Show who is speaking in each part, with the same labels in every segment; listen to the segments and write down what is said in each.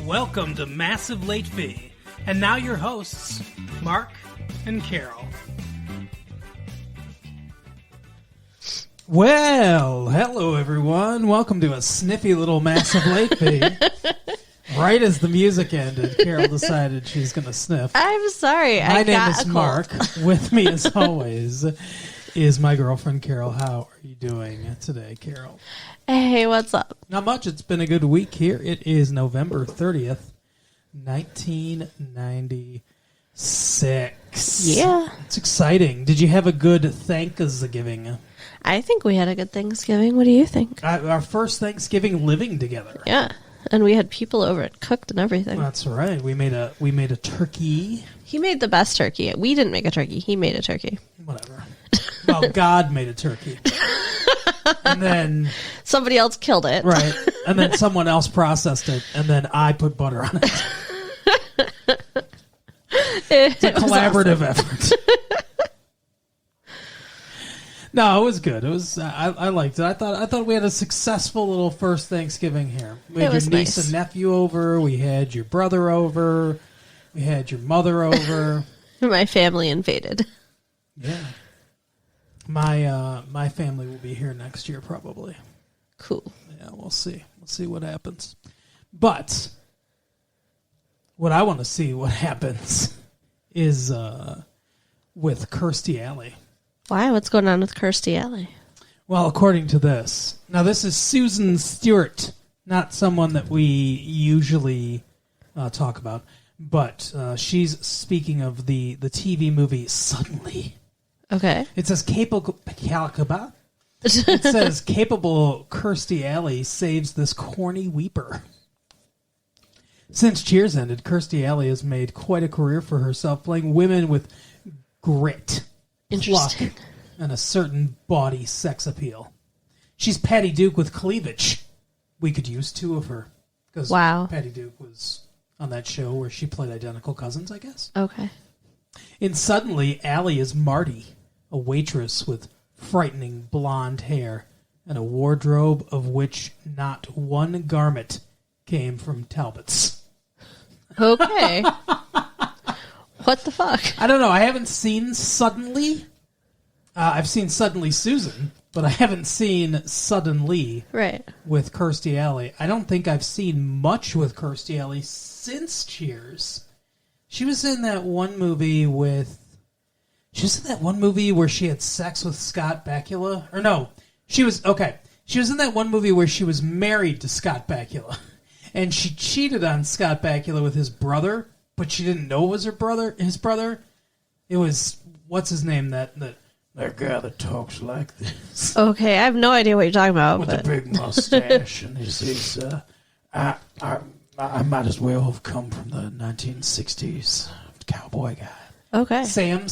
Speaker 1: welcome to Massive Late Fee. And now your hosts, Mark and Carol. Well, hello everyone. Welcome to a sniffy little Massive Late Fee. Right as the music ended, Carol decided she's going to sniff.
Speaker 2: I'm sorry.
Speaker 1: My name is Mark. With me, as always, is my girlfriend, Carol. How are you doing today, Carol?
Speaker 2: Hey, what's up?
Speaker 1: Not much. It's been a good week here. It is November 30th, 1996.
Speaker 2: Yeah.
Speaker 1: It's exciting. Did you have a good Thanksgiving?
Speaker 2: I think we had a good Thanksgiving. What do you think?
Speaker 1: Our first Thanksgiving living together.
Speaker 2: Yeah. And we had people over and cooked and everything.
Speaker 1: That's right. We made a turkey.
Speaker 2: He made the best turkey. We didn't make a turkey. He made a turkey.
Speaker 1: Whatever. Well, God made a turkey. And then
Speaker 2: somebody else killed it.
Speaker 1: Right. And then someone else processed it, and then I put butter on it. It's a collaborative effort. No, it was good. It was. I liked it. I thought we had a successful little first Thanksgiving here. We had your niece and nephew over. We had your brother over. We had your mother over.
Speaker 2: My family invaded.
Speaker 1: Yeah. My family will be here next year probably.
Speaker 2: Cool.
Speaker 1: Yeah, we'll see. We'll see what happens. But what I want to see what happens is with Kirstie Alley.
Speaker 2: Why? What's going on with Kirstie Alley?
Speaker 1: Well, according to this. Now, this is Susan Stewart, not someone that we usually talk about. But she's speaking of the TV movie Suddenly.
Speaker 2: Okay.
Speaker 1: It says capable Kirstie Alley saves this corny weeper. Since Cheers ended, Kirstie Alley has made quite a career for herself, playing women with grit, pluck, and a certain body sex appeal. She's Patty Duke with cleavage. We could use two of her. Because Patty Duke was on that show where she played identical cousins, I guess.
Speaker 2: Okay.
Speaker 1: In Suddenly, Alley is Marty, a waitress with frightening blonde hair and a wardrobe of which not one garment came from Talbot's.
Speaker 2: Okay. What the fuck?
Speaker 1: I don't know. I haven't seen Suddenly. I've seen Suddenly Susan, but I haven't seen Suddenly with Kirstie Alley. I don't think I've seen much with Kirstie Alley since Cheers. She was in that one movie with... She was in that one movie where she had sex with Scott Bakula. Or no, she was in that one movie where she was married to Scott Bakula. And she cheated on Scott Bakula with his brother, but she didn't know it was his brother. It was, what's his name, that guy that talks like this.
Speaker 2: Okay, I have no idea what you're talking about.
Speaker 1: With the big mustache. And he says, I might as well have come from the 1960s. Cowboy guy.
Speaker 2: Okay.
Speaker 1: Sam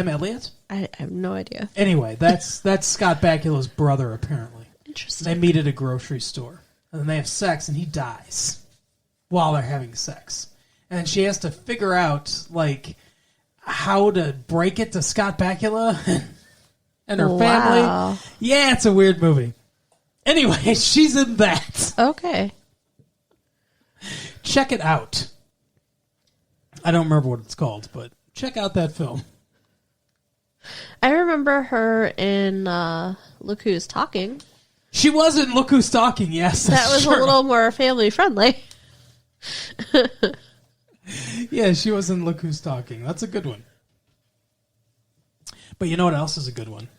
Speaker 1: Elliott?
Speaker 2: I have no idea.
Speaker 1: Anyway, that's Scott Bakula's brother, apparently.
Speaker 2: Interesting.
Speaker 1: They meet at a grocery store. And then they have sex, and he dies while they're having sex. And she has to figure out, how to break it to Scott Bakula and her family. Yeah, it's a weird movie. Anyway, she's in that.
Speaker 2: Okay.
Speaker 1: Check it out. I don't remember what it's called, but check out that film.
Speaker 2: I remember her in Look Who's Talking.
Speaker 1: She was in Look Who's Talking, yes.
Speaker 2: That was
Speaker 1: true.
Speaker 2: A little more family friendly.
Speaker 1: Yeah, she was in Look Who's Talking. That's a good one. But you know what else is a good one?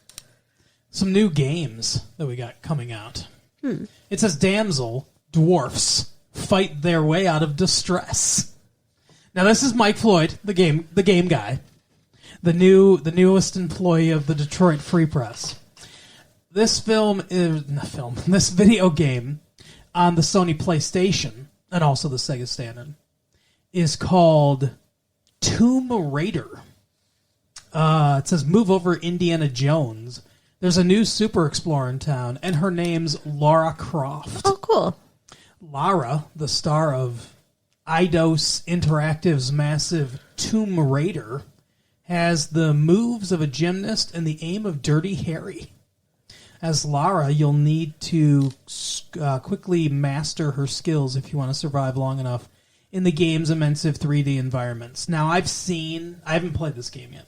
Speaker 1: Some new games that we got coming out. It says damsel, dwarfs, fight their way out of distress. Now this is Mike Floyd, the game guy, the newest employee of the Detroit Free Press. This video game on the Sony PlayStation and also the Sega Standard is called Tomb Raider. It says move over Indiana Jones. There's a new super explorer in town, and her name's Lara Croft.
Speaker 2: Oh, cool.
Speaker 1: Lara, the star of Eidos Interactive's massive Tomb Raider, has the moves of a gymnast and the aim of Dirty Harry. As Lara, you'll need to quickly master her skills if you want to survive long enough in the game's immense 3D environments. Now, I haven't played this game yet,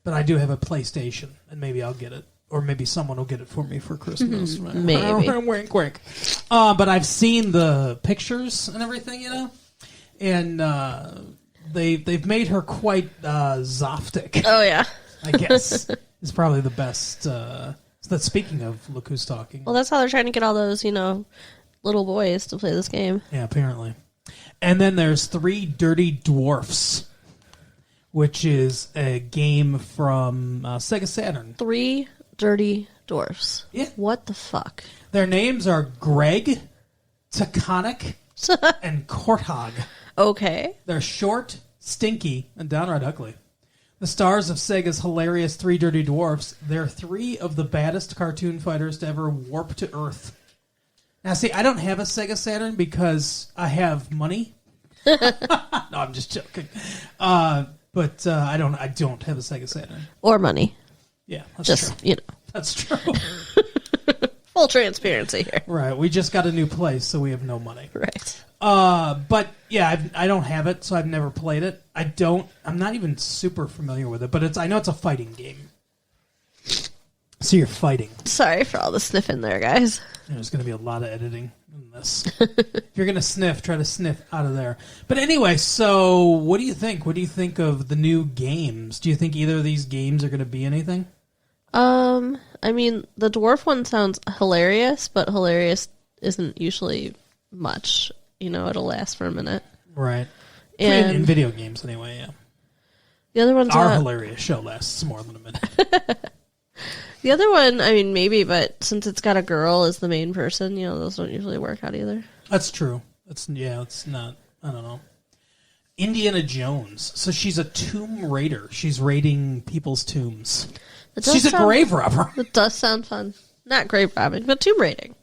Speaker 1: but I do have a PlayStation, and maybe I'll get it. Or maybe someone will get it for me for Christmas.
Speaker 2: Maybe.
Speaker 1: Wink, wink. But I've seen the pictures and everything, and they've made her quite Zoftic.
Speaker 2: Oh, yeah.
Speaker 1: I guess is probably the best. Speaking of look who's talking.
Speaker 2: Well, that's how they're trying to get all those, little boys to play this game.
Speaker 1: Yeah, apparently. And then there's 3 Dirty Dwarfs, which is a game from Sega Saturn.
Speaker 2: 3 Dirty Dwarfs.
Speaker 1: Yeah.
Speaker 2: What the fuck?
Speaker 1: Their names are Greg, Taconic, and Korthog.
Speaker 2: Okay.
Speaker 1: They're short, stinky, and downright ugly. The stars of Sega's hilarious 3 Dirty Dwarfs, they're 3 of the baddest cartoon fighters to ever warp to Earth. Now, see, I don't have a Sega Saturn because I have money. No, I'm just joking. But I don't have a Sega Saturn.
Speaker 2: Or money.
Speaker 1: Yeah, that's true. That's true.
Speaker 2: Full transparency here.
Speaker 1: Right, we just got a new place, so we have no money.
Speaker 2: Right.
Speaker 1: But yeah, I don't have it, so I've never played it. I'm not even super familiar with it, but I know it's a fighting game. So you're fighting.
Speaker 2: Sorry for all the sniffing there, guys.
Speaker 1: There's going to be a lot of editing in this. If you're going to sniff, try to sniff out of there. But anyway, so what do you think? What do you think of the new games? Do you think either of these games are going to be anything?
Speaker 2: I mean, the dwarf one sounds hilarious, but hilarious isn't usually much. It'll last for a minute.
Speaker 1: Right.
Speaker 2: And
Speaker 1: in video games, anyway, yeah.
Speaker 2: The other one's
Speaker 1: Our hilarious show lasts more than a minute.
Speaker 2: The other one, I mean, maybe, but since it's got a girl as the main person, those don't usually work out either.
Speaker 1: That's true. It's not, I don't know. Indiana Jones. So she's a tomb raider. She's raiding people's tombs. She's a grave robber.
Speaker 2: It does sound fun. Not grave robbing, but tomb raiding.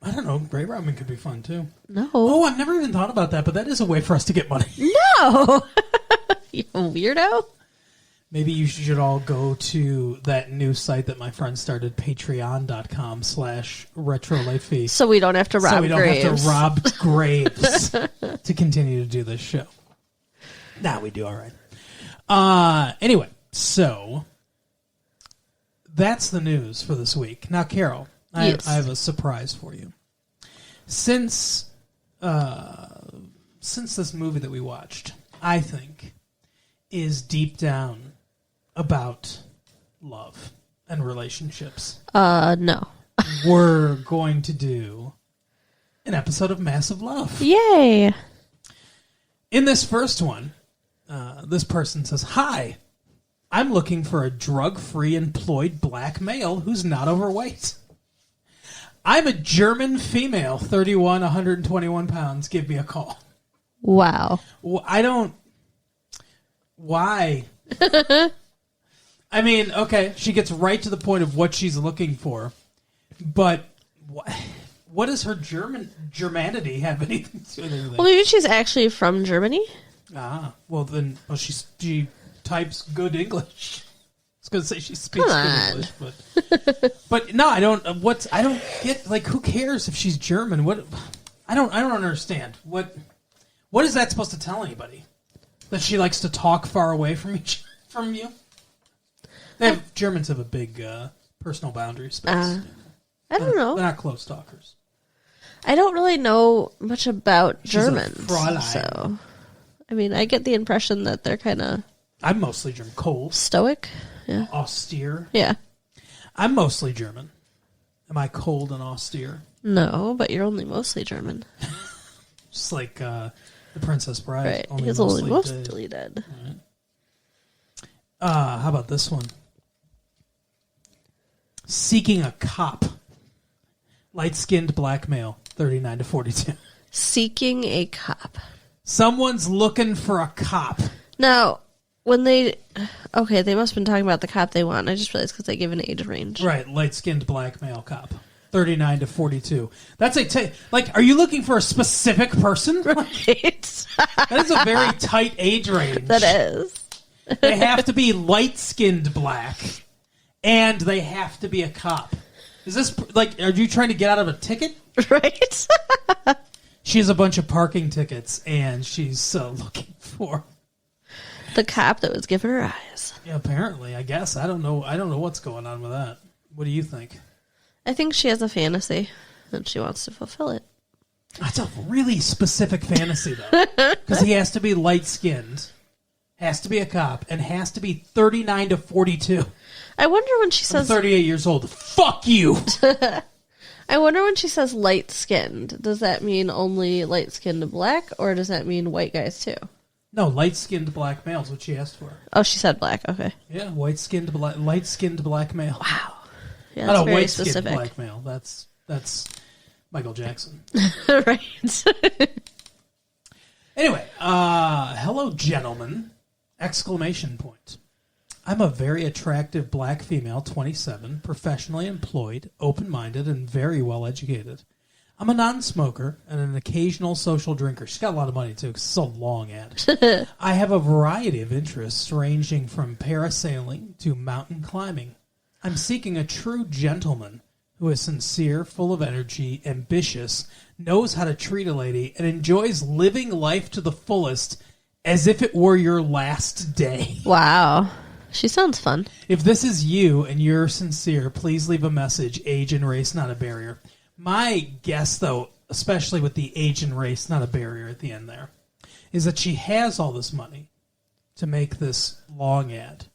Speaker 1: I don't know. Grave robbing could be fun, too.
Speaker 2: No.
Speaker 1: Oh, I've never even thought about that, but that is a way for us to get money.
Speaker 2: No! You weirdo.
Speaker 1: Maybe you should all go to that new site that my friend started, patreon.com/retrolatefee.
Speaker 2: So we don't have to rob graves.
Speaker 1: So we don't have to rob graves to continue to do this show. Nah, we do all right. Anyway, so that's the news for this week. Now, Carol, I have a surprise for you. Since this movie that we watched, I think, is deep down about love and relationships.
Speaker 2: No.
Speaker 1: We're going to do an episode of Massive Love.
Speaker 2: Yay!
Speaker 1: In this first one, this person says, "Hi, I'm looking for a drug-free employed black male who's not overweight. I'm a German female, 31, 121 pounds. Give me a call."
Speaker 2: Wow.
Speaker 1: Why? I mean, okay, she gets right to the point of what she's looking for, but what does her Germanity have anything to do with anything?
Speaker 2: Well, maybe she's actually from Germany.
Speaker 1: Well then, she types good English. I was going to say she speaks good English, but no, I don't. I don't get, like, who cares if she's German? I don't understand. What is that supposed to tell anybody? That she likes to talk far away from you? Germans have a big personal boundary space.
Speaker 2: I don't know.
Speaker 1: They're not close talkers.
Speaker 2: I don't really know much about
Speaker 1: She's
Speaker 2: Germans.
Speaker 1: a Fräulein.
Speaker 2: So, I mean, I get the impression that they're kind of...
Speaker 1: I'm mostly German. Cold.
Speaker 2: Stoic? Yeah.
Speaker 1: Austere.
Speaker 2: Yeah.
Speaker 1: I'm mostly German. Am I cold and austere?
Speaker 2: No, but you're only mostly German.
Speaker 1: Just like The Princess Bride.
Speaker 2: Right.
Speaker 1: He's
Speaker 2: only mostly dead.
Speaker 1: Right. How about this one? Seeking a cop. Light-skinned black male, 39 to 42.
Speaker 2: Seeking a cop.
Speaker 1: Someone's looking for a cop.
Speaker 2: Now, when they... Okay, they must have been talking about the cop they want. I just realized because they give an age range.
Speaker 1: Right, light-skinned black male cop. 39 to 42. That's are you looking for a specific person?
Speaker 2: Right.
Speaker 1: That is a very tight age range.
Speaker 2: That is.
Speaker 1: They have to be light-skinned black, and they have to be a cop. Is this like? Are you trying to get out of a ticket?
Speaker 2: Right.
Speaker 1: She has a bunch of parking tickets, and she's looking for
Speaker 2: the cop that was giving her eyes.
Speaker 1: Yeah, apparently. I guess I don't know. I don't know what's going on with that. What do you think?
Speaker 2: I think she has a fantasy, and she wants to fulfill it.
Speaker 1: That's a really specific fantasy, though, because he has to be light-skinned, has to be a cop, and has to be 39 to 42.
Speaker 2: I wonder when she says...
Speaker 1: I'm 38 years old. Fuck you!
Speaker 2: I wonder when she says light-skinned. Does that mean only light-skinned black, or does that mean white guys, too?
Speaker 1: No, light-skinned black male is what she asked for.
Speaker 2: Oh, she said black. Okay.
Speaker 1: Yeah, light-skinned black male.
Speaker 2: Wow. Yeah,
Speaker 1: that's
Speaker 2: very
Speaker 1: white-skinned
Speaker 2: specific.
Speaker 1: black male. That's Michael Jackson.
Speaker 2: Right.
Speaker 1: Anyway, hello, gentlemen! Exclamation point. I'm a very attractive black female, 27, professionally employed, open-minded, and very well-educated. I'm a non-smoker and an occasional social drinker. She's got a lot of money, too, because it's so long ad. I have a variety of interests, ranging from parasailing to mountain climbing. I'm seeking a true gentleman who is sincere, full of energy, ambitious, knows how to treat a lady, and enjoys living life to the fullest as if it were your last day.
Speaker 2: Wow. She sounds fun.
Speaker 1: If this is you and you're sincere, please leave a message. Age and race not a barrier. My guess, though, especially with the age and race not a barrier at the end there, is that she has all this money to make this long ad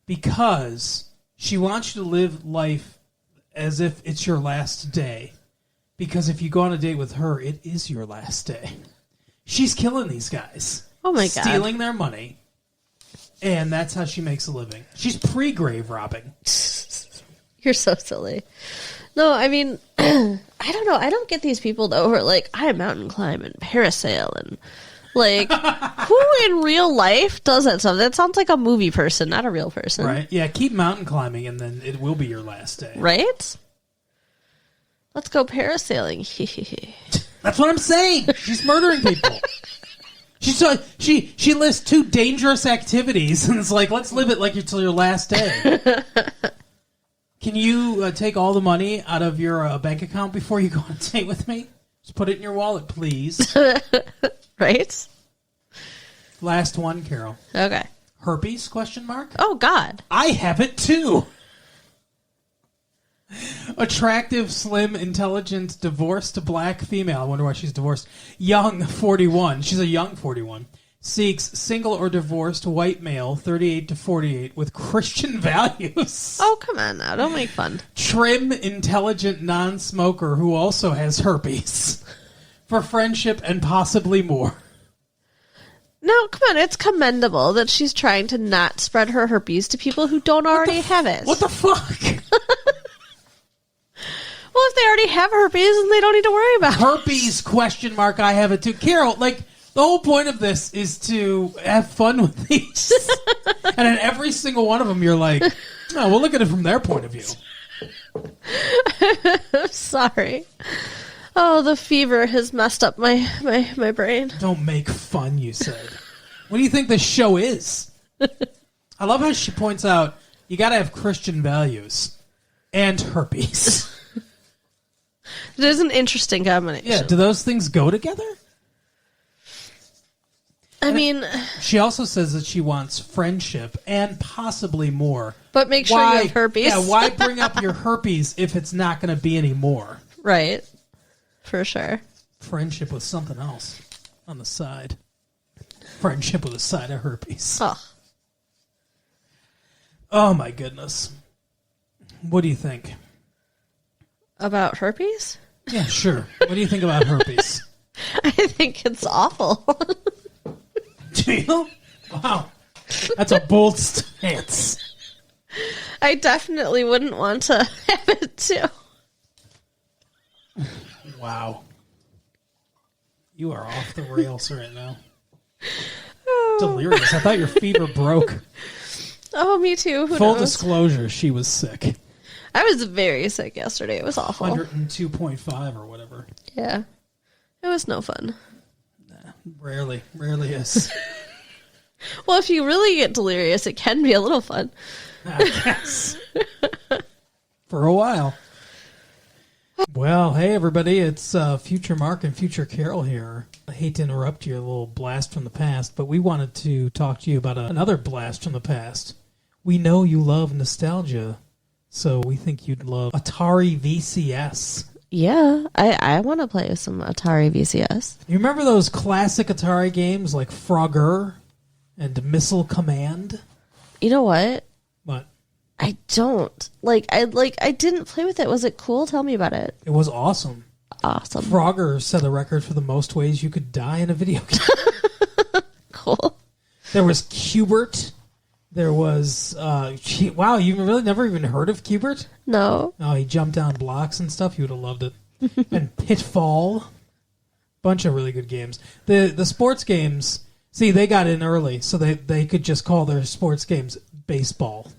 Speaker 1: because she wants you to live life as if it's your last day. Because if you go on a date with her, it is your last day. She's killing these guys.
Speaker 2: Oh, my God.
Speaker 1: Stealing their money. And that's how she makes a living. She's pre-grave robbing.
Speaker 2: You're so silly. No, I mean, I don't know. I don't get these people, though, who are like, I mountain climb and parasail and, like, who in real life does that stuff? That sounds like a movie person, not a real person.
Speaker 1: Right? Yeah, keep mountain climbing and then it will be your last day.
Speaker 2: Right? Let's go parasailing.
Speaker 1: That's what I'm saying. She's murdering people. She lists 2 dangerous activities and it's like, let's live it like until your last day. Can you take all the money out of your bank account before you go on a date with me? Just put it in your wallet, please.
Speaker 2: Right?
Speaker 1: Last one, Carol.
Speaker 2: Okay.
Speaker 1: Herpes, question mark?
Speaker 2: Oh, God.
Speaker 1: I have it, too. Attractive, slim, intelligent, divorced black female. I wonder why she's divorced. Young, 41. She's a young 41. Seeks single or divorced white male, 38 to 48, with Christian values.
Speaker 2: Oh, come on now. Don't make fun.
Speaker 1: Trim, intelligent, non-smoker who also has herpes. For friendship and possibly more.
Speaker 2: No, come on. It's commendable that she's trying to not spread her herpes to people who don't already have it.
Speaker 1: What the fuck?
Speaker 2: Well, if they already have herpes, then they don't need to worry about it.
Speaker 1: Herpes, question mark, I have it too. Carol, like, the whole point of this is to have fun with these. And in every single one of them, you're like, oh, we'll look at it from their point of view.
Speaker 2: I'm sorry. Oh, the fever has messed up my brain.
Speaker 1: Don't make fun, you said. What do you think this show is? I love how she points out, you gotta have Christian values and herpes.
Speaker 2: It is an interesting combination.
Speaker 1: Yeah, do those things go together?
Speaker 2: I mean...
Speaker 1: She also says that she wants friendship and possibly more.
Speaker 2: But make sure you have herpes.
Speaker 1: Yeah, why bring up your herpes if it's not going to be any more?
Speaker 2: Right. For sure.
Speaker 1: Friendship with something else on the side. Friendship with a side of herpes. Oh my goodness. What do you think?
Speaker 2: About herpes?
Speaker 1: Yeah, sure. What do you think about herpes?
Speaker 2: I think it's awful.
Speaker 1: Do you? Wow. That's a bold stance.
Speaker 2: I definitely wouldn't want to have it too.
Speaker 1: Wow. You are off the rails right now. Delirious. I thought your fever broke.
Speaker 2: Oh, me too. Who
Speaker 1: Full
Speaker 2: knows?
Speaker 1: disclosure, she was sick.
Speaker 2: I was very sick yesterday. It was awful.
Speaker 1: 102.5 or whatever.
Speaker 2: Yeah. It was no fun.
Speaker 1: Nah, rarely is.
Speaker 2: Well, if you really get delirious, it can be a little fun.
Speaker 1: I guess. For a while. Well, hey everybody, it's Future Mark and Future Carol here. I hate to interrupt your little blast from the past, but we wanted to talk to you about another blast from the past. We know you love nostalgia, so we think you'd love Atari VCS.
Speaker 2: Yeah, I want to play with some Atari VCS.
Speaker 1: You remember those classic Atari games like Frogger and Missile Command?
Speaker 2: You know what?
Speaker 1: What?
Speaker 2: I don't. I didn't play with it. Was it cool? Tell me about it.
Speaker 1: It was awesome.
Speaker 2: Awesome.
Speaker 1: Frogger set the record for the most ways you could die in a video game.
Speaker 2: Cool.
Speaker 1: There was Qbert. There was, wow, you really never even heard of Qbert?
Speaker 2: No.
Speaker 1: Oh, he jumped down blocks and stuff. You would have loved it. And Pitfall. Bunch of really good games. The sports games, see, they got in early, so they could just call their sports games baseball.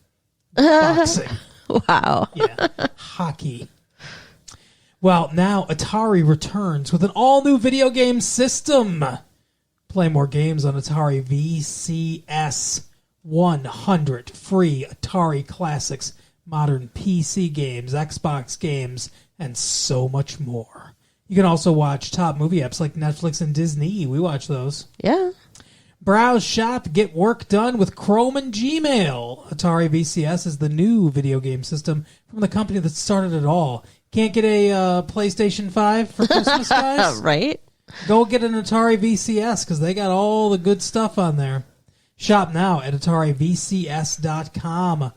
Speaker 1: Boxing.
Speaker 2: Wow.
Speaker 1: Yeah. Hockey. Well, now Atari returns with an all-new video game system. Play more games on Atari VCS. 100 free Atari classics, modern PC games, Xbox games, and so much more. You can also watch top movie apps like Netflix and Disney. We watch those.
Speaker 2: Yeah.
Speaker 1: Browse, shop, get work done with Chrome and Gmail. Atari VCS is the new video game system from the company that started it all. Can't get a PlayStation 5 for Christmas, guys?
Speaker 2: Right?
Speaker 1: Go get an Atari VCS because they got all the good stuff on there. Shop now at AtariVCS.com.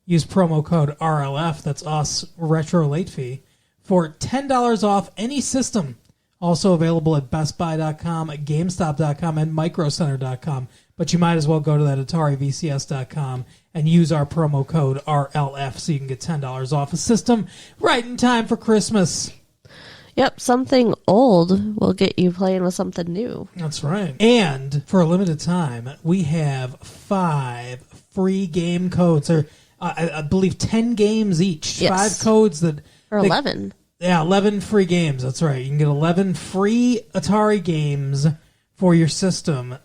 Speaker 1: Use promo code RLF, that's us, Retro Late Fee, for $10 off any system. Also available at BestBuy.com, GameStop.com, and MicroCenter.com. But you might as well go to that AtariVCS.com and use our promo code RLF so you can get $10 off a system right in time for Christmas.
Speaker 2: Yep, something old will get you playing with something new.
Speaker 1: That's right. And for a limited time, we have 5 free game codes, or I believe 10 games each.
Speaker 2: Yes.
Speaker 1: 5 codes that...
Speaker 2: Or 11.
Speaker 1: Yeah, 11 free games. That's right. You can get 11 free Atari games for your system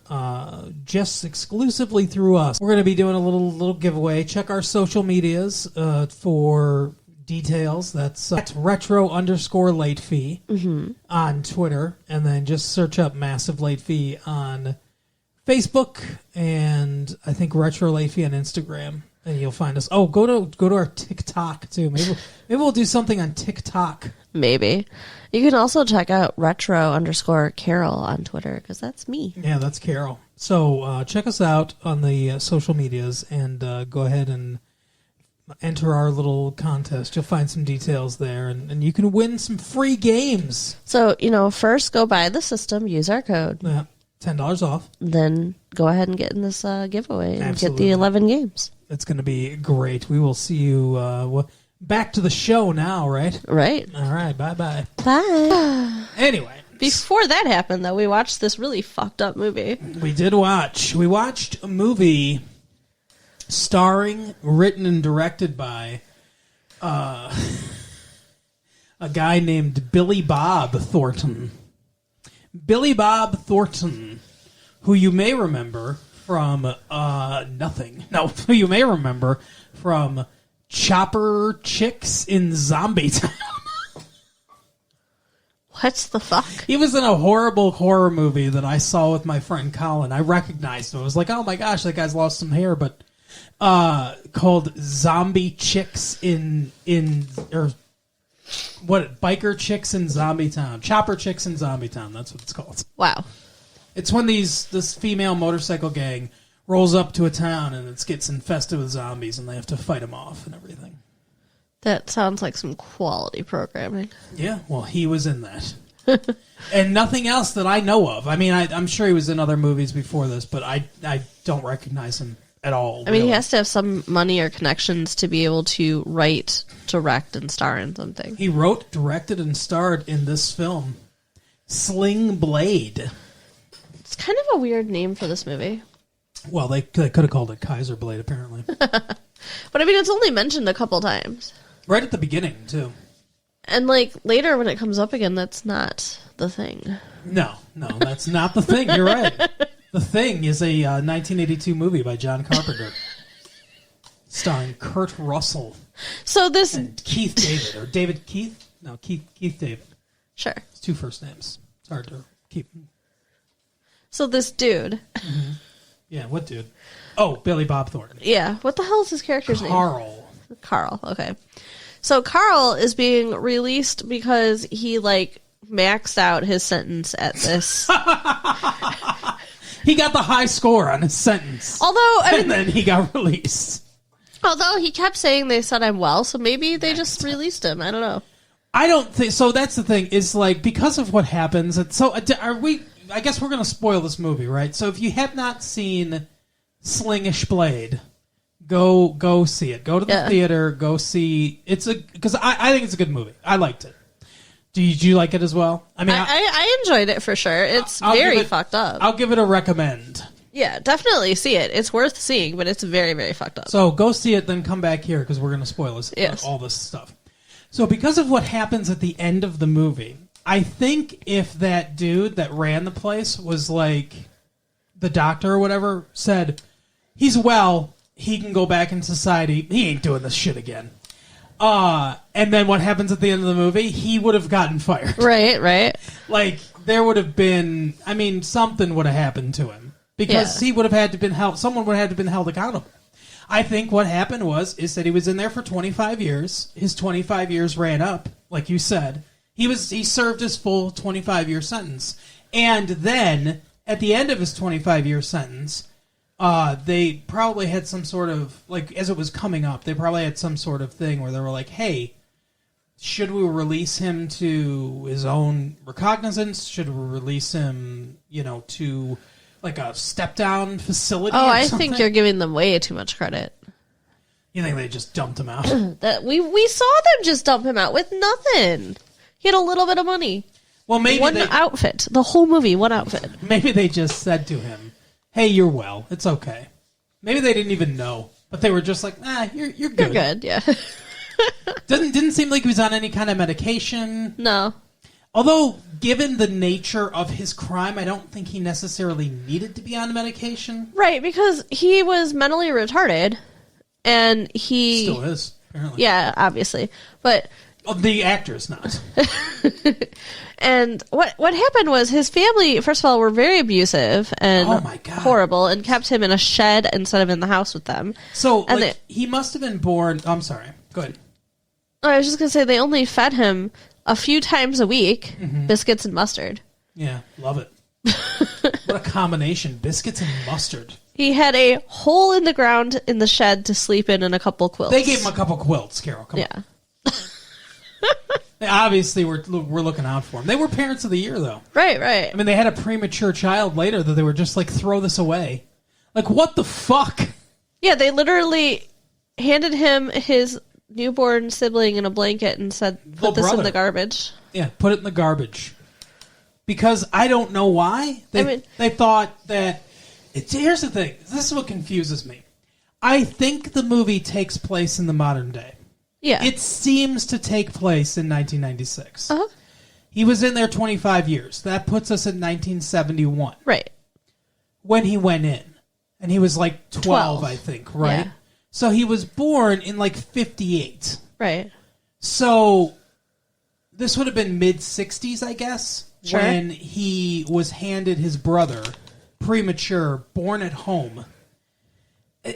Speaker 1: just exclusively through us. We're going to be doing a little giveaway. Check our social medias for... details. That's at retro_late fee on Twitter, and then just search up Massive Late Fee on Facebook, and I think Retro Late Fee on Instagram, and you'll find us. Oh, go to our TikTok too. Maybe we'll do something on TikTok.
Speaker 2: Maybe. You can also check out retro_Carol on Twitter, because that's me.
Speaker 1: Yeah, that's Carol. So check us out on the social medias, and go ahead and enter our little contest. You'll find some details there, and you can win some free games.
Speaker 2: So, first go buy the system, use our code.
Speaker 1: Yeah, $10 off.
Speaker 2: Then go ahead and get in this giveaway and
Speaker 1: Absolutely.
Speaker 2: get the 11 games.
Speaker 1: It's going to be great. We will see you back to the show now, right?
Speaker 2: Right.
Speaker 1: All right, bye-bye.
Speaker 2: Bye.
Speaker 1: Anyway.
Speaker 2: Before that happened, though, we watched this really fucked up movie.
Speaker 1: We did watch. We watched a movie... starring, written, and directed by a guy named Billy Bob Thornton. Billy Bob Thornton, who you may remember from nothing. No, who you may remember from Chopper Chicks in Zombie Town.
Speaker 2: What the fuck?
Speaker 1: He was in a horrible horror movie that I saw with my friend Colin. I recognized him. I was like, oh my gosh, that guy's lost some hair, but... called Zombie Chicks Biker Chicks in Zombie Town. Chopper Chicks in Zombie Town, that's what it's called.
Speaker 2: Wow.
Speaker 1: It's when this female motorcycle gang rolls up to a town and it gets infested with zombies and they have to fight them off and everything.
Speaker 2: That sounds like some quality programming.
Speaker 1: Yeah, well, he was in that. And nothing else that I know of. I mean, I'm sure he was in other movies before this, but I don't recognize him at all.
Speaker 2: I mean, he has to have some money or connections to be able to write, direct, and star in something.
Speaker 1: He wrote, directed, and starred in this film, Sling Blade.
Speaker 2: It's kind of a weird name for this movie.
Speaker 1: Well, they could have called it Kaiser Blade, apparently.
Speaker 2: But I mean, it's only mentioned a couple times.
Speaker 1: Right at the beginning, too.
Speaker 2: And later when it comes up again, that's not the thing.
Speaker 1: No, that's not the thing. You're right. The Thing is a 1982 movie by John Carpenter, starring Kurt Russell.
Speaker 2: So this
Speaker 1: and Keith David, or David Keith. No, Keith David.
Speaker 2: Sure.
Speaker 1: It's 2 first names. It's hard to keep.
Speaker 2: So this dude.
Speaker 1: Mm-hmm. Yeah, what dude? Oh, Billy Bob Thornton.
Speaker 2: Yeah. What the hell is his character's name?
Speaker 1: Carl.
Speaker 2: Okay. So Carl is being released because he, maxed out his sentence at this.
Speaker 1: He got the high score on his sentence. And then he got released.
Speaker 2: Although he kept saying they said I'm well, so maybe they just released him. I don't know.
Speaker 1: I don't think so. That's the thing is because of what happens. Are we? I guess we're going to spoil this movie, right? So if you have not seen Sling Blade, go see it. Go to the theater. Go see because I think it's a good movie. I liked it. Did you like it as well? I mean,
Speaker 2: I enjoyed it for sure. It's very fucked up.
Speaker 1: I'll give it a recommend.
Speaker 2: Yeah, definitely see it. It's worth seeing, but it's very, very fucked up.
Speaker 1: So go see it, then come back here because we're going to spoil all this stuff. So because of what happens at the end of the movie, I think if that dude that ran the place was the doctor or whatever said, he's well, he can go back in society, he ain't doing this shit again. And then what happens at the end of the movie, he would have gotten fired.
Speaker 2: Right.
Speaker 1: There would have been, something would have happened to him. Because he would have had to been held, someone would have had to been held accountable. I think what happened is that he was in there for 25 years. His 25 years ran up, like you said. He served his full 25-year sentence. And then, at the end of his 25-year sentence, they probably had some sort of, as it was coming up, they probably had some sort of thing where they were like, hey, should we release him to his own recognizance? Should we release him, to a step-down facility or
Speaker 2: I
Speaker 1: something?
Speaker 2: think you're giving them way too much credit.
Speaker 1: You think they just dumped him out?
Speaker 2: That we saw them just dump him out with nothing. He had a little bit of money.
Speaker 1: Well, maybe
Speaker 2: one outfit. The whole movie, one outfit.
Speaker 1: Maybe they just said to him, hey, you're well. It's okay. Maybe they didn't even know. But they were just like, you're good.
Speaker 2: You're good, yeah.
Speaker 1: Didn't seem like he was on any kind of medication.
Speaker 2: No.
Speaker 1: Although, given the nature of his crime, I don't think he necessarily needed to be on medication.
Speaker 2: Right, because he was mentally retarded, and he...
Speaker 1: Still is, apparently.
Speaker 2: Yeah, obviously. But...
Speaker 1: the actor's not.
Speaker 2: And what happened was his family, first of all, were very abusive and horrible, and kept him in a shed instead of in the house with them.
Speaker 1: So, he must have been born... I'm sorry. Go ahead.
Speaker 2: I was just going to say, they only fed him a few times a week, biscuits and mustard.
Speaker 1: Yeah, love it. What a combination, biscuits and mustard.
Speaker 2: He had a hole in the ground in the shed to sleep in and a couple quilts.
Speaker 1: They gave him a couple quilts, Carol. Come on. They obviously were looking out for him. They were parents of the year, though.
Speaker 2: Right.
Speaker 1: I mean, they had a premature child later that they were just throw this away. What the fuck?
Speaker 2: Yeah, they literally handed him his newborn sibling in a blanket and said, put this in the garbage.
Speaker 1: Yeah, put it in the garbage. Because I don't know why. They thought that... Here's the thing. This is what confuses me. I think the movie takes place in the modern day.
Speaker 2: Yeah.
Speaker 1: It seems to take place in 1996.
Speaker 2: Uh-huh.
Speaker 1: He was in there 25 years. That puts us in 1971.
Speaker 2: Right.
Speaker 1: When he went in. And he was 12, I think, right? Yeah. So he was born in 58.
Speaker 2: Right.
Speaker 1: So this would have been mid-60s, I guess,
Speaker 2: sure.
Speaker 1: When he was handed his brother, premature, born at home.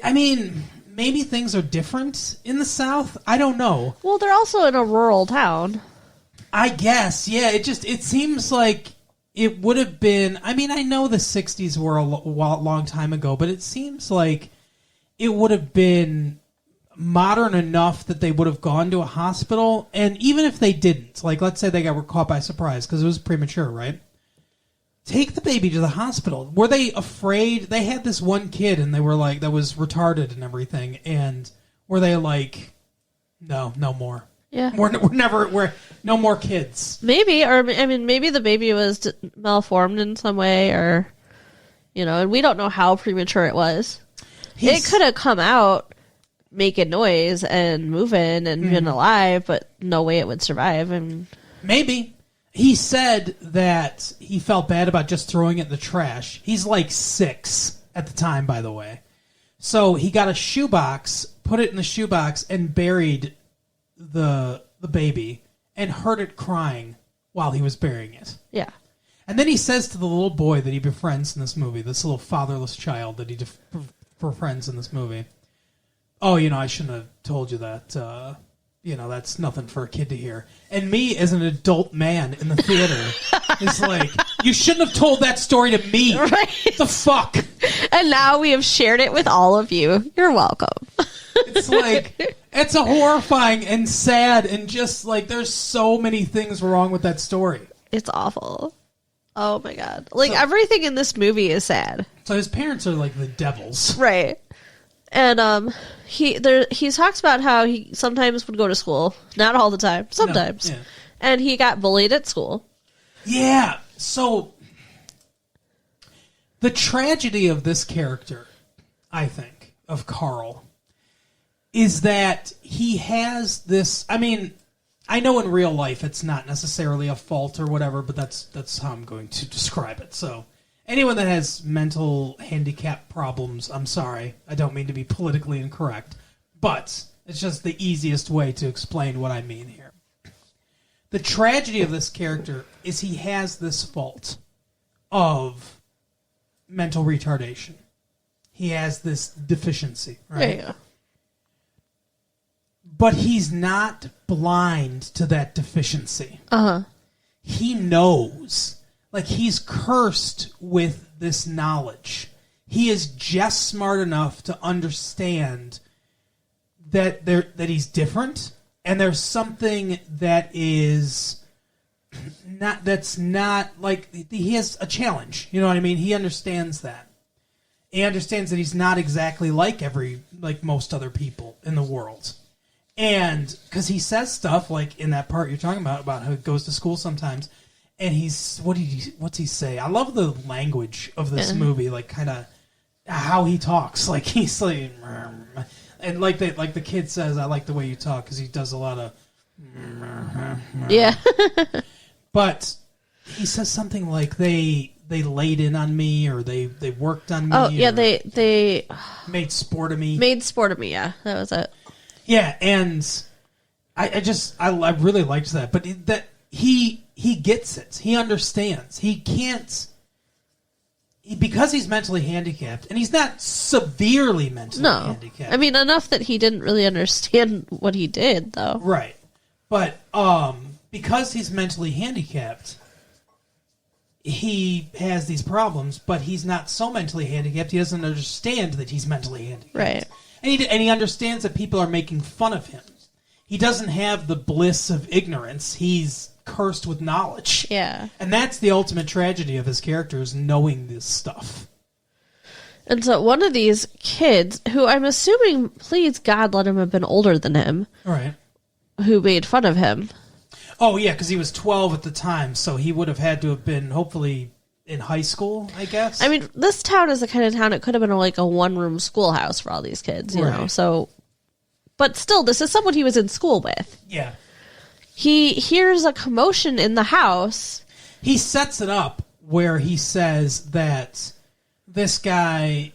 Speaker 1: I mean... Maybe things are different in the South. I don't know.
Speaker 2: Well, they're also in a rural town.
Speaker 1: I guess, yeah. It seems like it would have been... I mean, I know the 60s were a long time ago, but it seems like it would have been modern enough that they would have gone to a hospital. And even if they didn't, let's say they were caught by surprise because it was premature, right? Take the baby to the hospital. Were they afraid? They had this one kid, and they were that was retarded and everything. And were they no more?
Speaker 2: Yeah,
Speaker 1: we're no more kids.
Speaker 2: Maybe, or maybe the baby was malformed in some way, or and we don't know how premature it was. It could have come out making noise and moving and been alive, but no way it would survive.
Speaker 1: Maybe. He said that he felt bad about just throwing it in the trash. He's 6 at the time, by the way. So he got a shoebox, put it in the shoebox, and buried the baby. and heard it crying while he was burying it.
Speaker 2: Yeah.
Speaker 1: And then he says to the little boy that he befriends in this movie, this little fatherless child that he befriends in this movie, oh, I shouldn't have told you that, that's nothing for a kid to hear. And me, as an adult man in the theater, is like, you shouldn't have told that story to me. Right. What the fuck?
Speaker 2: And now we have shared it with all of you. You're welcome.
Speaker 1: It's like, it's a horrifying and sad and just like, there's so many things wrong with that story.
Speaker 2: It's awful. Oh my God. Everything in this movie is sad.
Speaker 1: So his parents are like the devils.
Speaker 2: Right. And he talks about how he sometimes would go to school. Not all the time. Sometimes. No, yeah. And he got bullied at school.
Speaker 1: Yeah. So the tragedy of this character, I think, of Carl, is that he has this... I mean, I know in real life it's not necessarily a fault or whatever, but that's how I'm going to describe it. So anyone that has mental handicap problems, I'm sorry. I don't mean to be politically incorrect, but it's just the easiest way to explain what I mean here. The tragedy of this character is he has this fault of mental retardation. He has this deficiency, right?
Speaker 2: Yeah.
Speaker 1: But he's not blind to that deficiency.
Speaker 2: Uh-huh.
Speaker 1: He knows. Like, he's cursed with this knowledge. He is just smart enough to understand that he's different, and there's something that is that's not like he has a challenge. You know what I mean? He understands that. He understands that he's not exactly like most other people in the world. And because he says stuff like in that part you're talking about how he goes to school sometimes, and what's he say? I love the language of this movie, like kind of how he talks. Like he's like, and like the kid says, I like the way you talk, because he does a lot of
Speaker 2: yeah.
Speaker 1: But he says something like they laid in on me, or they worked on me.
Speaker 2: Oh yeah, they
Speaker 1: made sport of me.
Speaker 2: Made sport of me. Yeah, that was it.
Speaker 1: Yeah, and I really liked that, but that he gets it. He understands. He can't, because he's mentally handicapped, and he's not severely mentally handicapped.
Speaker 2: I mean, enough that he didn't really understand what he did, though.
Speaker 1: Right. But because he's mentally handicapped, he has these problems, but he's not so mentally handicapped, he doesn't understand that he's mentally handicapped.
Speaker 2: Right.
Speaker 1: And he understands that people are making fun of him. He doesn't have the bliss of ignorance. He's cursed with knowledge.
Speaker 2: Yeah.
Speaker 1: And that's the ultimate tragedy of his character, is knowing this stuff.
Speaker 2: And so one of these kids, who I'm assuming, please God, let him have been older than him.
Speaker 1: Right.
Speaker 2: Who made fun of him.
Speaker 1: Oh, yeah, because he was 12 at the time, so he would have had to have been, hopefully, in high school, I guess.
Speaker 2: I mean, this town is the kind of town, it could have been like a one-room schoolhouse for all these kids, you know, so... But still, this is someone he was in school with.
Speaker 1: Yeah.
Speaker 2: He hears a commotion in the house.
Speaker 1: He sets it up where he says that this guy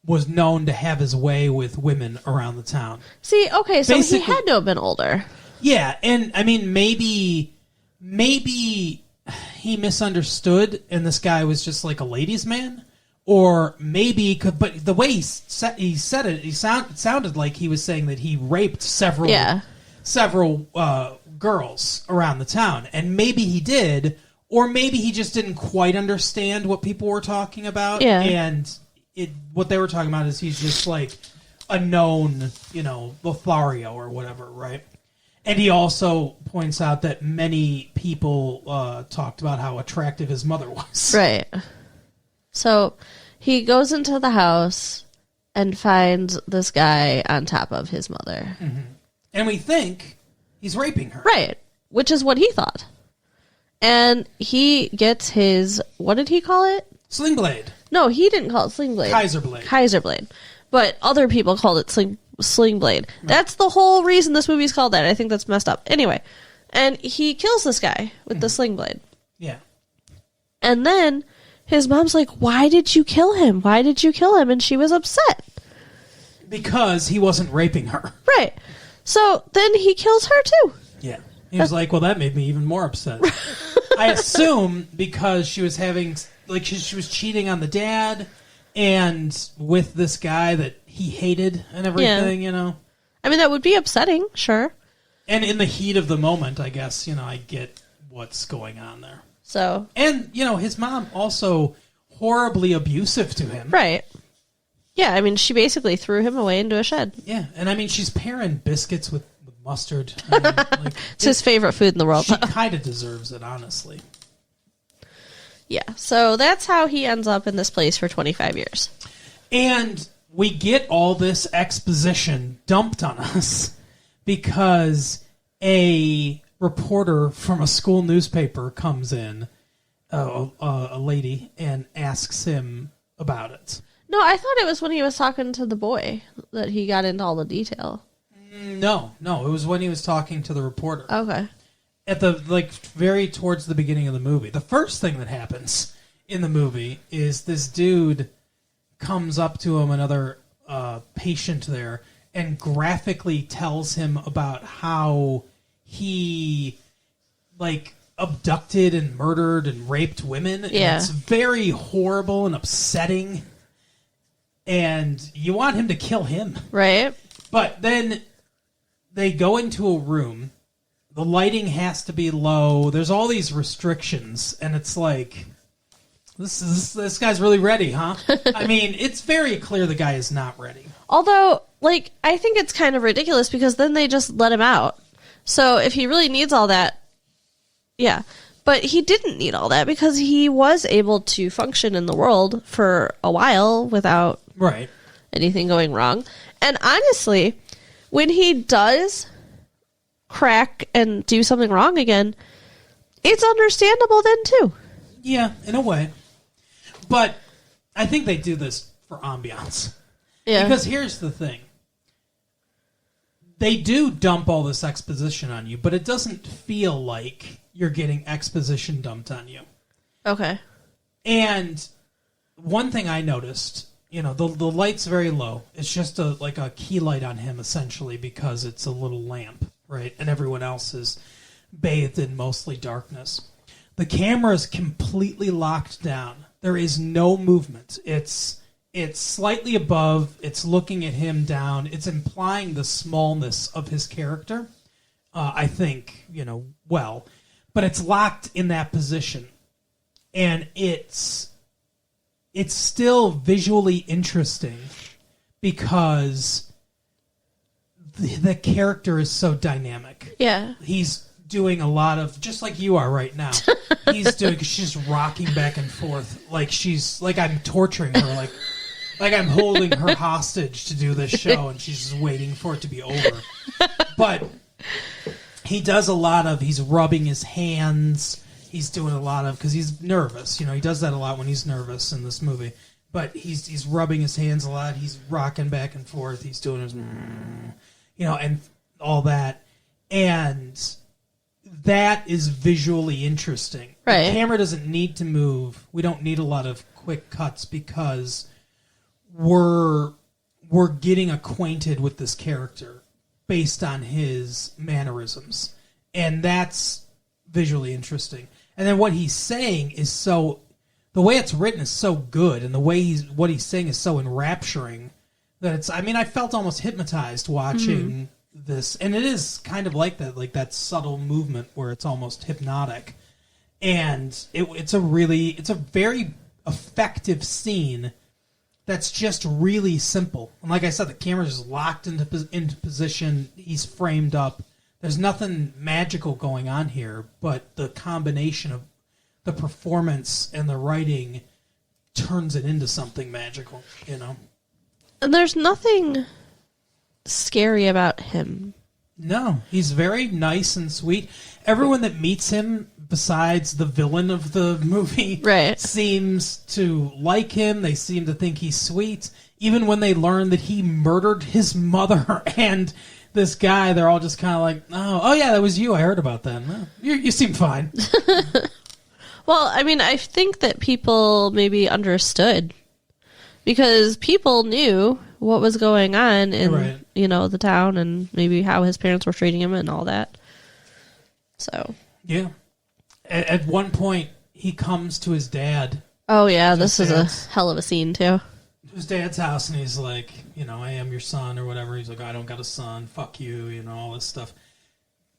Speaker 1: was known to have his way with women around the town.
Speaker 2: See, okay, so he had to have been older.
Speaker 1: Yeah, and I mean, maybe he misunderstood and this guy was just like a ladies' man. Or maybe, but the way he said it, it sounded like he was saying that he raped several girls around the town. And maybe he did, or maybe he just didn't quite understand what people were talking about.
Speaker 2: Yeah.
Speaker 1: And what they were talking about is he's just like a known, Lothario or whatever, right? And he also points out that many people talked about how attractive his mother was.
Speaker 2: Right. So he goes into the house and finds this guy on top of his mother.
Speaker 1: Mm-hmm. And we think he's raping her.
Speaker 2: Right. Which is what he thought. And he gets his, what did he call it?
Speaker 1: Sling Blade.
Speaker 2: No, he didn't call it Sling Blade. Kaiser Blade. But other people called it Sling Blade. Right. That's the whole reason this movie's called that. I think that's messed up. Anyway. And he kills this guy with the Sling Blade.
Speaker 1: Yeah.
Speaker 2: And then his mom's like, why did you kill him? Why did you kill him? And she was upset.
Speaker 1: Because he wasn't raping her.
Speaker 2: Right. So then he kills her too.
Speaker 1: Yeah. He was like, well, that made me even more upset. I assume because she was having, like, she was cheating on the dad and with this guy that he hated and everything, you know?
Speaker 2: I mean, that would be upsetting, sure.
Speaker 1: And in the heat of the moment, I guess, you know, I get what's going on there.
Speaker 2: So.
Speaker 1: And, you know, his mom also horribly abusive to him.
Speaker 2: Right. Yeah, I mean, she basically threw him away into a shed.
Speaker 1: Yeah, and I mean, she's pairing biscuits with mustard. I mean, like,
Speaker 2: it's his favorite food in the world.
Speaker 1: She kind of deserves it, honestly.
Speaker 2: Yeah, so that's how he ends up in this place for 25 years.
Speaker 1: And we get all this exposition dumped on us because a reporter from a school newspaper comes in, a lady, and asks him about it.
Speaker 2: No, I thought it was when he was talking to the boy that he got into all the detail.
Speaker 1: No, it was when he was talking to the reporter.
Speaker 2: Okay.
Speaker 1: At the, like, very towards the beginning of the movie. The first thing that happens in the movie is this dude comes up to him, another patient there, and graphically tells him about how he, like, abducted and murdered and raped women. And it's very horrible and upsetting. And you want him to kill him.
Speaker 2: Right.
Speaker 1: But then they go into a room. The lighting has to be low. There's all these restrictions. And it's like, this guy's really ready, huh? I mean, it's very clear the guy is not ready.
Speaker 2: Although, like, I think it's kind of ridiculous because then they just let him out. So if he really needs all that, yeah. But he didn't need all that because he was able to function in the world for a while without anything going wrong. And honestly, when he does crack and do something wrong again, it's understandable then too.
Speaker 1: Yeah, in a way. But I think they do this for ambiance.
Speaker 2: Yeah.
Speaker 1: Because here's the thing. They do dump all this exposition on you, but it doesn't feel like you're getting exposition dumped on you.
Speaker 2: Okay.
Speaker 1: And one thing I noticed, you know, the light's very low. It's just like a key light on him, essentially, because it's a little lamp, right? And everyone else is bathed in mostly darkness. The camera is completely locked down. There is no movement. It's slightly above. It's looking at him down. It's implying the smallness of his character, I think, you know, well. But it's locked in that position. And it's still visually interesting because the character is so dynamic.
Speaker 2: Yeah.
Speaker 1: He's doing a lot of, just like you are right now. She's just rocking back and forth like I'm torturing her, like I'm holding her hostage to do this show and she's just waiting for it to be over. But he does a lot of, he's rubbing his hands. He's doing a lot of, because he's nervous. You know, he does that a lot when he's nervous in this movie. But he's rubbing his hands a lot. He's rocking back and forth. He's doing his, you know, and all that. And that is visually interesting.
Speaker 2: Right.
Speaker 1: The camera doesn't need to move. We don't need a lot of quick cuts because we're getting acquainted with this character based on his mannerisms. And that's visually interesting. And then what he's saying is so, the way it's written is so good, and the way what he's saying is so enrapturing that it's, I mean, I felt almost hypnotized watching this. And it is kind of like that subtle movement where it's almost hypnotic. And it's a very effective scene that's just really simple. And like I said, the camera's just locked into position. He's framed up. There's nothing magical going on here, but the combination of the performance and the writing turns it into something magical, you know?
Speaker 2: And there's nothing scary about him.
Speaker 1: No, he's very nice and sweet. Everyone that meets him, besides the villain of the movie, seems to like him. They seem to think he's sweet. Even when they learn that he murdered his mother and this guy, they're all just kind of like, oh yeah, that was you. I heard about that. Well, you seem fine.
Speaker 2: Well, I mean, I think that people maybe understood because people knew what was going on in, you know, the town and maybe how his parents were treating him and all that. So.
Speaker 1: Yeah. At one point, he comes to his dad.
Speaker 2: Oh, yeah, this is a hell of a scene, too.
Speaker 1: His dad's house, and he's like, I am your son, or whatever. He's like, I don't got a son, fuck you, all this stuff.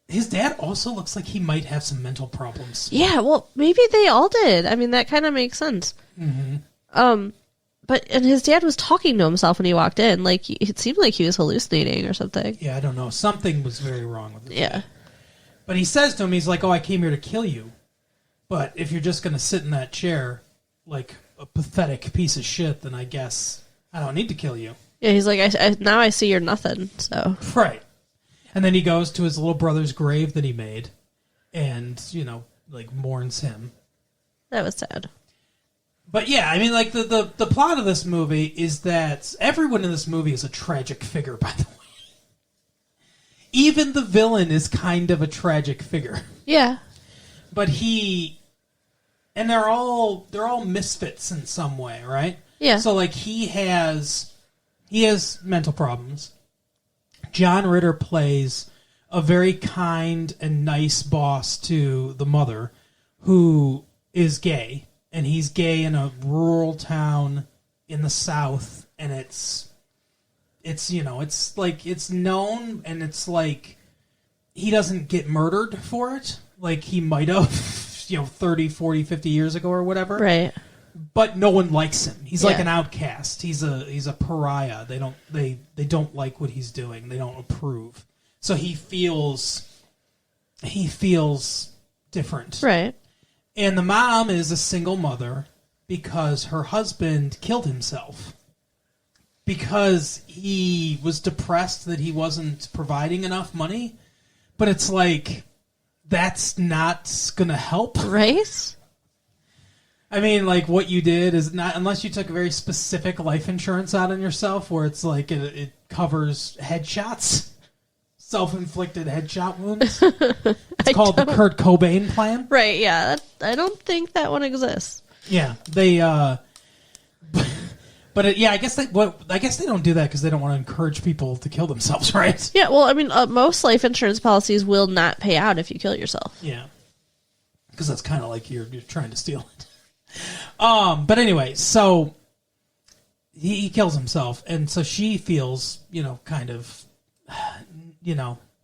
Speaker 1: His dad also looks like he might have some mental problems.
Speaker 2: Yeah, well, maybe they all did. I mean, that kind of makes sense. Mm-hmm. And his dad was talking to himself when he walked in. Like, it seemed like he was hallucinating or something.
Speaker 1: Yeah, I don't know. Something was very wrong with his
Speaker 2: dad.
Speaker 1: But he says to him, he's like, I came here to kill you. But if you're just going to sit in that chair like a pathetic piece of shit, then I guess I don't need to kill you.
Speaker 2: Yeah, he's like, now I see you're nothing, so.
Speaker 1: Right. And then he goes to his little brother's grave that he made and, mourns him.
Speaker 2: That was sad.
Speaker 1: But yeah, I mean, like, the plot of this movie is that everyone in this movie is a tragic figure, by the way. Even the villain is kind of a tragic figure.
Speaker 2: Yeah.
Speaker 1: But and they're all misfits in some way, right?
Speaker 2: Yeah.
Speaker 1: So like he has mental problems. John Ritter plays a very kind and nice boss to the mother who is gay, and he's gay in a rural town in the South, and it's like it's known, and it's like he doesn't get murdered for it like he might have 30, 40, 50 years ago or whatever.
Speaker 2: Right.
Speaker 1: But no one likes him. He's like an outcast. He's a pariah. They don't like what he's doing. They don't approve. So he feels different.
Speaker 2: Right.
Speaker 1: And the mom is a single mother because her husband killed himself. Because he was depressed that he wasn't providing enough money. But it's like, that's not going to help.
Speaker 2: Right?
Speaker 1: I mean, like, what you did is not, unless you took a very specific life insurance out on yourself where it's like it covers headshots, self-inflicted headshot wounds. It's called the Kurt Cobain plan.
Speaker 2: Right, yeah. I don't think that one exists.
Speaker 1: Yeah, they, I guess they don't do that because they don't want to encourage people to kill themselves, right?
Speaker 2: Yeah, well, I mean, most life insurance policies will not pay out if you kill yourself.
Speaker 1: Yeah, because that's kind of like you're trying to steal it. But anyway, so he kills himself, and so she feels, kind of,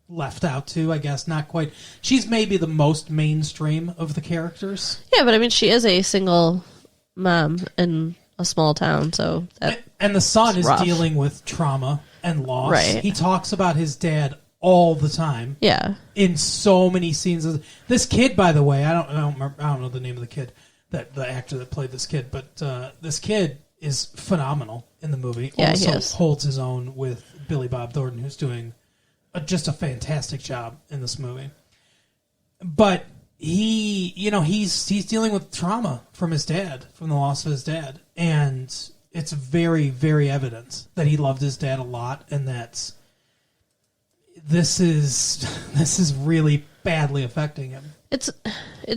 Speaker 1: left out too. I guess not quite. She's maybe the most mainstream of the characters.
Speaker 2: Yeah, but I mean, she is a single mom in a small town, so
Speaker 1: and the son is
Speaker 2: rough.
Speaker 1: Dealing with trauma and loss.
Speaker 2: Right.
Speaker 1: He talks about his dad all the time.
Speaker 2: Yeah.
Speaker 1: In so many scenes. This kid, by the way, I don't know the name of the kid, that the actor that played this kid, but this kid is phenomenal in the movie.
Speaker 2: Yeah,
Speaker 1: also
Speaker 2: he is.
Speaker 1: Holds his own with Billy Bob Thornton, who's doing just a fantastic job in this movie. But he's dealing with trauma from his dad, from the loss of his dad, and it's very, very evident that he loved his dad a lot, and that this is really badly affecting him.
Speaker 2: It's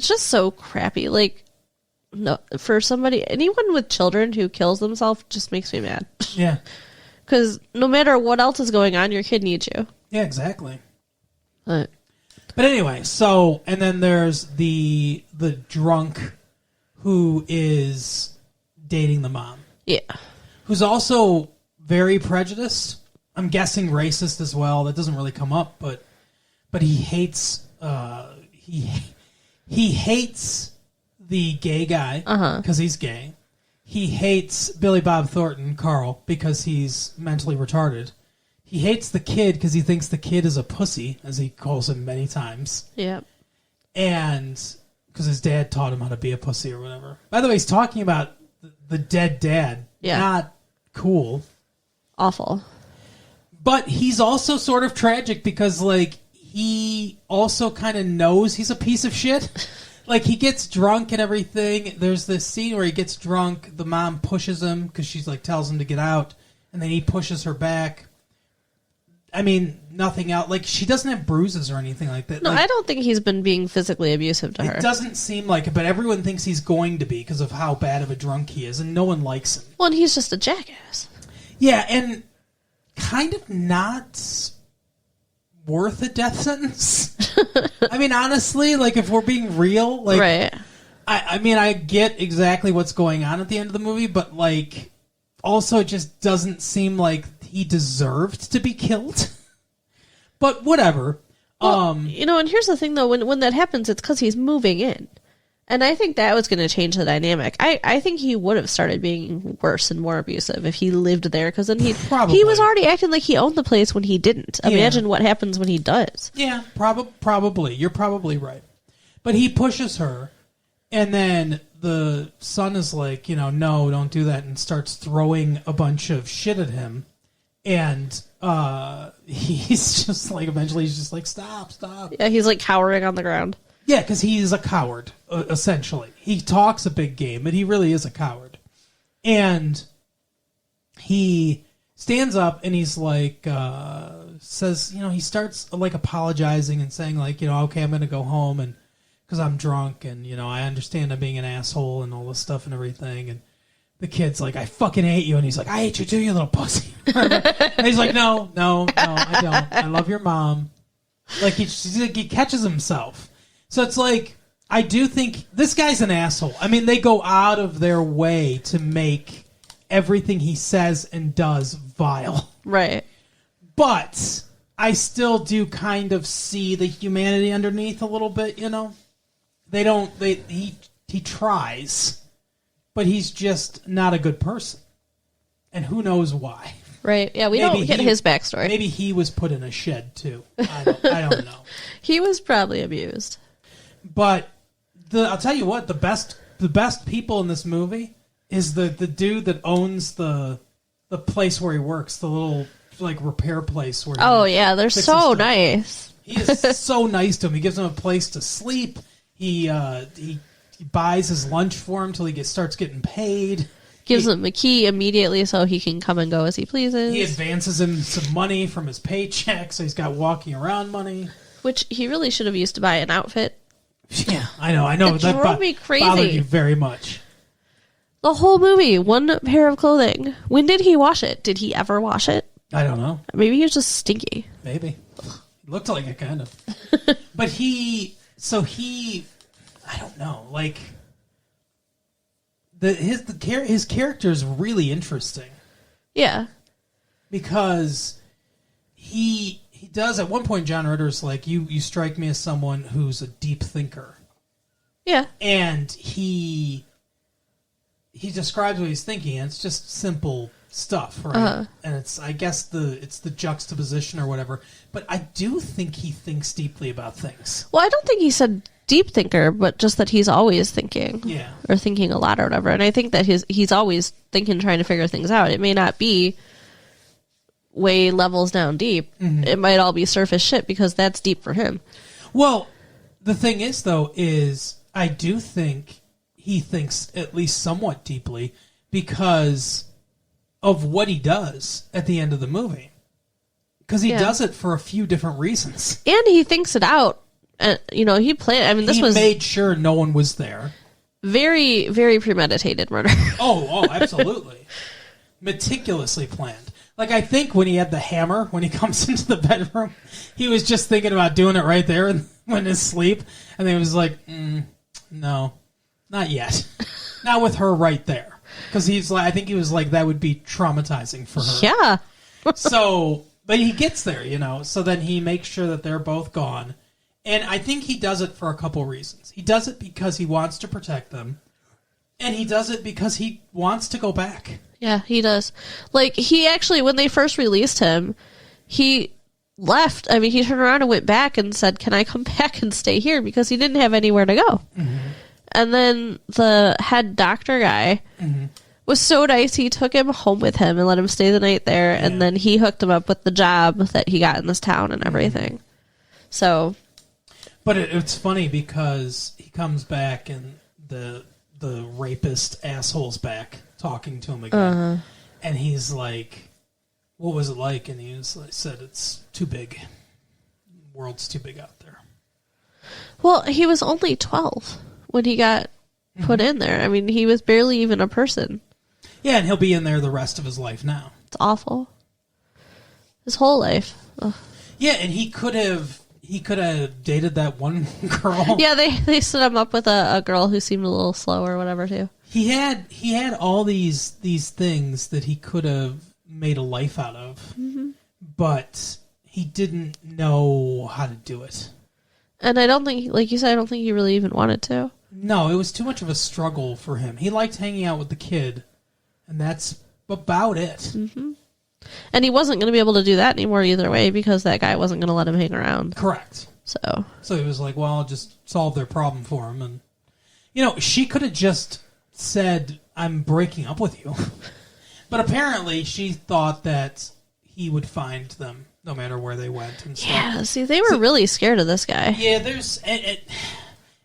Speaker 2: just so crappy. Like, no, for anyone with children who kills themselves just makes me mad.
Speaker 1: Yeah.
Speaker 2: Because no matter what else is going on, your kid needs you.
Speaker 1: Yeah, exactly. But anyway, so, and then there's the drunk who is dating the mom.
Speaker 2: Yeah.
Speaker 1: Who's also very prejudiced. I'm guessing racist as well. That doesn't really come up, but he hates he hates the gay guy because he's gay. He hates Billy Bob Thornton, Carl, because he's mentally retarded. He hates the kid because he thinks the kid is a pussy, as he calls him many times.
Speaker 2: Yeah.
Speaker 1: And because his dad taught him how to be a pussy or whatever. By the way, he's talking about the dead dad.
Speaker 2: Yeah.
Speaker 1: Not cool.
Speaker 2: Awful.
Speaker 1: But he's also sort of tragic because, like, he also kind of knows he's a piece of shit. Like, he gets drunk and everything. There's this scene where he gets drunk. The mom pushes him because she's, like, tells him to get out. And then he pushes her back. I mean, nothing else. Like, she doesn't have bruises or anything like that.
Speaker 2: No,
Speaker 1: like,
Speaker 2: I don't think he's been being physically abusive to her.
Speaker 1: It doesn't seem like it, but everyone thinks he's going to be because of how bad of a drunk he is, and no one likes him.
Speaker 2: Well, and he's just a jackass.
Speaker 1: Yeah, and kind of not worth a death sentence. I mean, honestly, like, if we're being real, like,
Speaker 2: right.
Speaker 1: I mean, I get exactly what's going on at the end of the movie, but, like, also it just doesn't seem like he deserved to be killed. But whatever.
Speaker 2: Well, and here's the thing, though. When that happens, it's because he's moving in. And I think that was going to change the dynamic. I think he would have started being worse and more abusive if he lived there, because then he was already acting like he owned the place when he didn't. Imagine what happens when he does.
Speaker 1: Yeah, probably. You're probably right. But he pushes her, and then the son is like, no, don't do that, and starts throwing a bunch of shit at him. And he's just like, eventually he's just like, stop.
Speaker 2: Yeah, he's like cowering on the ground.
Speaker 1: Yeah, because he's a coward, essentially. He talks a big game, but he really is a coward. And he stands up and he's like, says, he starts like apologizing and saying like, okay, I'm going to go home and because I'm drunk and, I understand I'm being an asshole and all this stuff and everything. And the kid's like, I fucking hate you. And he's like, I hate you too, you little pussy. And he's like, no, I don't. I love your mom. Like, he catches himself. So it's like, I do think this guy's an asshole. I mean, they go out of their way to make everything he says and does vile.
Speaker 2: Right.
Speaker 1: But I still do kind of see the humanity underneath a little bit, he tries, but he's just not a good person. And who knows why.
Speaker 2: Right. Yeah, we don't get his backstory.
Speaker 1: Maybe he was put in a shed too. I don't know.
Speaker 2: He was probably abused.
Speaker 1: But I'll tell you what, the best people in this movie is the dude that owns the place where he works, the little like repair place where.
Speaker 2: Oh yeah, they're so nice.
Speaker 1: He is so nice to him. He gives him a place to sleep. He buys his lunch for him till he starts getting paid.
Speaker 2: Gives him a key immediately so he can come and go as he pleases.
Speaker 1: He advances him some money from his paycheck, so he's got walking around money,
Speaker 2: which he really should have used to buy an outfit.
Speaker 1: Yeah, I know.
Speaker 2: It drove me crazy.
Speaker 1: Bothered you very much.
Speaker 2: The whole movie, one pair of clothing. When did he wash it? Did he ever wash it?
Speaker 1: I don't know.
Speaker 2: Maybe he was just stinky.
Speaker 1: Maybe. He looked like it, kind of. But I don't know. Like, his character is really interesting.
Speaker 2: Yeah.
Speaker 1: Because he does, at one point, John Ritter's like, you strike me as someone who's a deep thinker.
Speaker 2: Yeah.
Speaker 1: And he describes what he's thinking, and it's just simple stuff, right? Uh-huh. And it's, I guess, it's the juxtaposition or whatever. But I do think he thinks deeply about things.
Speaker 2: Well, I don't think he said deep thinker, but just that he's always thinking.
Speaker 1: Yeah.
Speaker 2: Or thinking a lot or whatever. And I think that he's always thinking, trying to figure things out. It may not be way levels down deep. Mm-hmm. It might all be surface shit because that's deep for him.
Speaker 1: Well, the thing is, though, is I do think he thinks at least somewhat deeply because of what he does at the end of the movie. Because he does it for a few different reasons. And
Speaker 2: he thinks it out. He planned. I mean, he
Speaker 1: made sure no one was there.
Speaker 2: Very, very premeditated murder.
Speaker 1: Oh, absolutely. Meticulously planned. Like, I think when he had the hammer, when he comes into the bedroom, he was just thinking about doing it right there when his sleep. And then he was like, no, not yet. Not with her right there. Because I think he was like, that would be traumatizing for her.
Speaker 2: Yeah.
Speaker 1: But he gets there, So then he makes sure that they're both gone. And I think he does it for a couple reasons. He does it because he wants to protect them. And he does it because he wants to go back.
Speaker 2: Yeah, he does. Like, he actually, when they first released him, he left. I mean, he turned around and went back and said, can I come back and stay here? Because he didn't have anywhere to go. Mm-hmm. And then the head doctor guy was so nice. He took him home with him and let him stay the night there. Yeah. And then he hooked him up with the job that he got in this town and everything. So.
Speaker 1: But it's funny because he comes back and the rapist asshole's back talking to him again. Uh-huh. And he's like, what was it like? And he said, it's too big. The world's too big out there.
Speaker 2: Well, he was only 12 when he got put in there. I mean, he was barely even a person.
Speaker 1: Yeah, and he'll be in there the rest of his life now.
Speaker 2: It's awful. His whole life. Ugh.
Speaker 1: Yeah, and he could have dated that one girl.
Speaker 2: Yeah, they set him up with a girl who seemed a little slow or whatever too.
Speaker 1: He had all these things that he could have made a life out of, but he didn't know how to do it.
Speaker 2: And I don't think, like you said, I don't think he really even wanted to.
Speaker 1: No, it was too much of a struggle for him. He liked hanging out with the kid, and that's about it.
Speaker 2: Mm-hmm. And he wasn't going to be able to do that anymore either way because that guy wasn't going to let him hang around.
Speaker 1: Correct.
Speaker 2: So
Speaker 1: he was like, well, I'll just solve their problem for him. And, she could have just said, I'm breaking up with you. But apparently she thought that he would find them no matter where they went and stuff.
Speaker 2: Yeah, see, they were really scared of this guy.
Speaker 1: Yeah,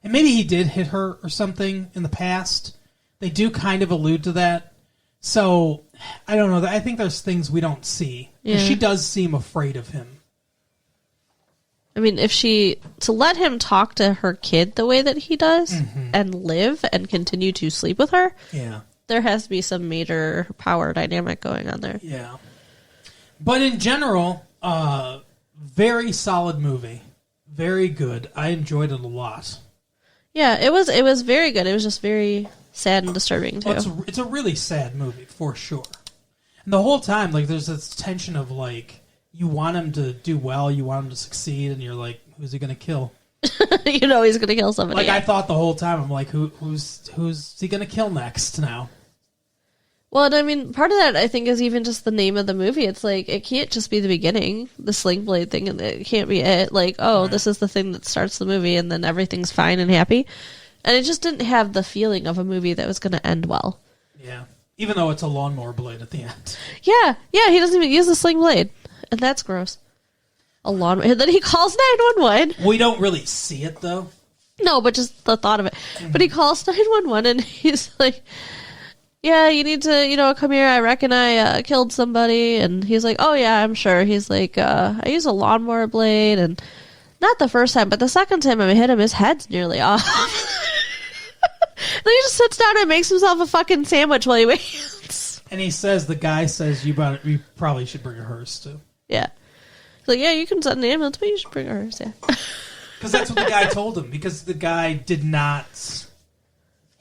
Speaker 1: and maybe he did hit her or something in the past. They do kind of allude to that. So, I don't know. I think there's things we don't see. Yeah. She does seem afraid of him.
Speaker 2: I mean, to let him talk to her kid the way that he does and live and continue to sleep with her, there has to be some major power dynamic going on there.
Speaker 1: Yeah. But in general, very solid movie. Very good. I enjoyed it a lot.
Speaker 2: Yeah, it was very good. It was just very sad and disturbing, too.
Speaker 1: Well, it's a really sad movie, for sure. And the whole time, like, there's this tension of, like, you want him to do well, you want him to succeed, and you're like, who's he going to kill?
Speaker 2: He's going to kill somebody.
Speaker 1: Like, I thought the whole time, I'm like, who's he going to kill next now?
Speaker 2: Well, and I mean, part of that, I think, is even just the name of the movie. It's like, it can't just be the beginning, the Sling Blade thing, and it can't be it. Like, This is the thing that starts the movie, and then everything's fine and happy. And it just didn't have the feeling of a movie that was going to end well.
Speaker 1: Yeah. Even though it's a lawnmower blade at the end.
Speaker 2: Yeah, he doesn't even use the Sling Blade. And that's gross. A lawnmower. And then he calls 911.
Speaker 1: We don't really see it, though.
Speaker 2: No, but just the thought of it. Mm-hmm. But he calls 911, and he's like, yeah, you need to, come here. I reckon I killed somebody. And he's like, oh, yeah, I'm sure. He's like, I use a lawnmower blade. And not the first time, but the second time I hit him, his head's nearly off. Then he just sits down and makes himself a fucking sandwich while he waits.
Speaker 1: And the guy says, you probably should bring a hearse, too.
Speaker 2: Yeah. He's like, yeah, you can send an ambulance, but you should bring a hearse, yeah.
Speaker 1: Because that's what the guy told him. Because the guy did not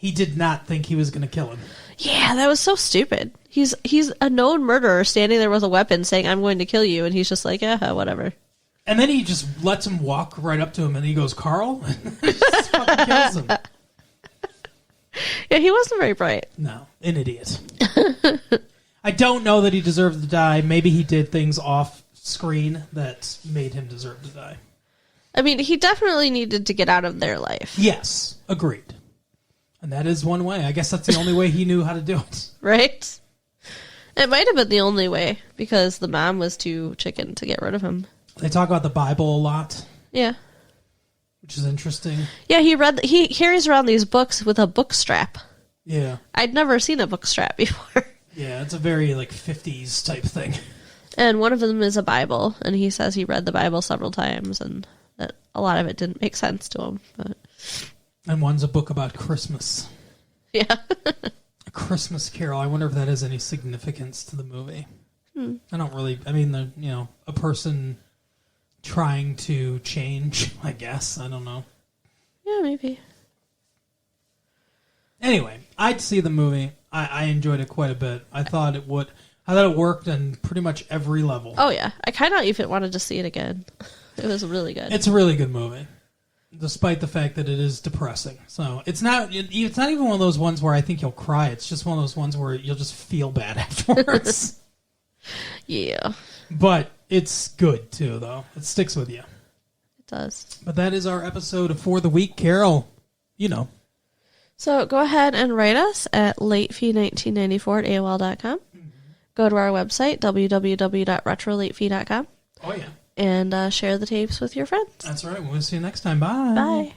Speaker 1: think he was going to kill him.
Speaker 2: Yeah, that was so stupid. He's a known murderer standing there with a weapon saying, I'm going to kill you. And he's just like, yeah, whatever.
Speaker 1: And then he just lets him walk right up to him, and he goes, Carl? And he just fucking kills him.
Speaker 2: Yeah, he wasn't very bright.
Speaker 1: No, an idiot. I don't know that he deserved to die. Maybe he did things off screen that made him deserve to die.
Speaker 2: I mean, he definitely needed to get out of their life.
Speaker 1: Yes, agreed. And that is one way. I guess that's the only way he knew how to do it.
Speaker 2: Right? It might have been the only way, because the mom was too chicken to get rid of him.
Speaker 1: They talk about the Bible a lot.
Speaker 2: Yeah.
Speaker 1: Which is interesting.
Speaker 2: Yeah, he carries around these books with a book strap.
Speaker 1: Yeah.
Speaker 2: I'd never seen a book strap before.
Speaker 1: Yeah, it's a very, 50s type thing.
Speaker 2: And one of them is a Bible, and he says he read the Bible several times, and that a lot of it didn't make sense to him. But.
Speaker 1: And one's a book about Christmas.
Speaker 2: Yeah.
Speaker 1: A Christmas Carol. I wonder if that has any significance to the movie. I don't really... I mean, a person trying to change, I guess. I don't know.
Speaker 2: Yeah, maybe.
Speaker 1: Anyway, I'd see the movie. I enjoyed it quite a bit. I thought it worked on pretty much every level.
Speaker 2: Oh, yeah. I kind of even wanted to see it again. It was really good.
Speaker 1: It's a really good movie, despite the fact that it is depressing. So it's not even one of those ones where I think you'll cry. It's just one of those ones where you'll just feel bad afterwards.
Speaker 2: Yeah.
Speaker 1: But it's good, too, though. It sticks with you.
Speaker 2: It does.
Speaker 1: But that is our episode for the week. Carol,
Speaker 2: So go ahead and write us at latefee1994@AOL.com. Mm-hmm. Go to our website, www.retrolatefee.com.
Speaker 1: Oh, yeah.
Speaker 2: And share the tapes with your friends.
Speaker 1: That's right. We'll see you next time. Bye.
Speaker 2: Bye.